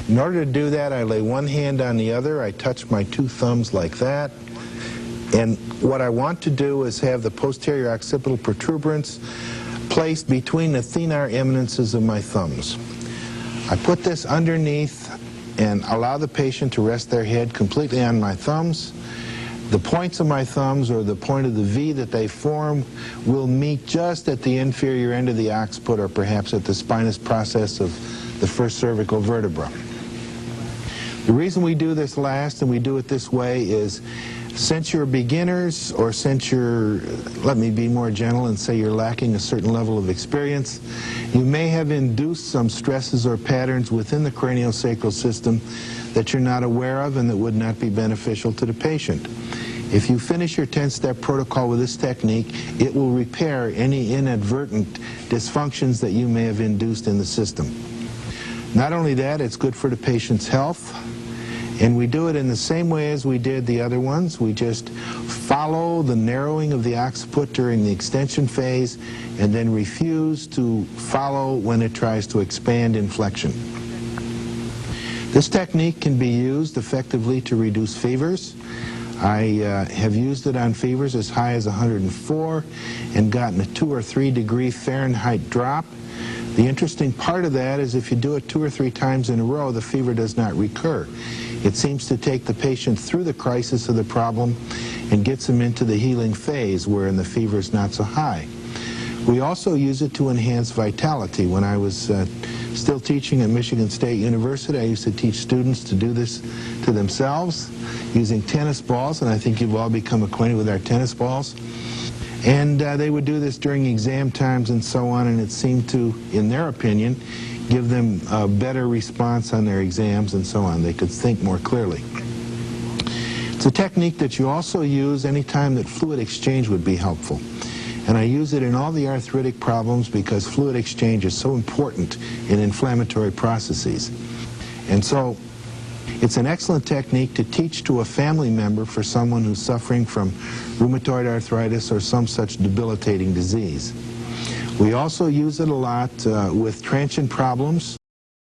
In order to do that, I lay one hand on the other. I touch my two thumbs like that. And what I want to do is have the posterior occipital protuberance placed between the thenar eminences of my thumbs. I put this underneath and allow the patient to rest their head completely on my thumbs. The points of my thumbs, or the point of the V that they form, will meet just at the inferior end of the occiput, or perhaps at the spinous process of the first cervical vertebra. The reason we do this last and we do it this way is, since you're beginners, or since you're, let me be more gentle and say you're lacking a certain level of experience, you may have induced some stresses or patterns within the craniosacral system that you're not aware of and that would not be beneficial to the patient. If you finish your 10-step protocol with this technique, it will repair any inadvertent dysfunctions that you may have induced in the system. Not only that, it's good for the patient's health, and we do it in the same way as we did the other ones. We just follow the narrowing of the occiput during the extension phase and then refuse to follow when it tries to expand in flexion. This technique can be used effectively to reduce fevers. I have used it on fevers as high as 104 and gotten a 2 or 3 degree Fahrenheit drop. The interesting part of that is if you do it 2 or 3 times in a row, the fever does not recur. It seems to take the patient through the crisis of the problem and gets them into the healing phase wherein the fever is not so high. We also use it to enhance vitality. When I was still teaching at Michigan State University, I used to teach students to do this to themselves using tennis balls, and I think you've all become acquainted with our tennis balls. And they would do this during exam times and so on, and it seemed to, in their opinion, give them a better response on their exams and so on. They could think more clearly. It's a technique that you also use anytime that fluid exchange would be helpful. And I use it in all the arthritic problems because fluid exchange is so important in inflammatory processes. And so it's an excellent technique to teach to a family member for someone who's suffering from rheumatoid arthritis or some such debilitating disease. We also use it a lot with transient problems.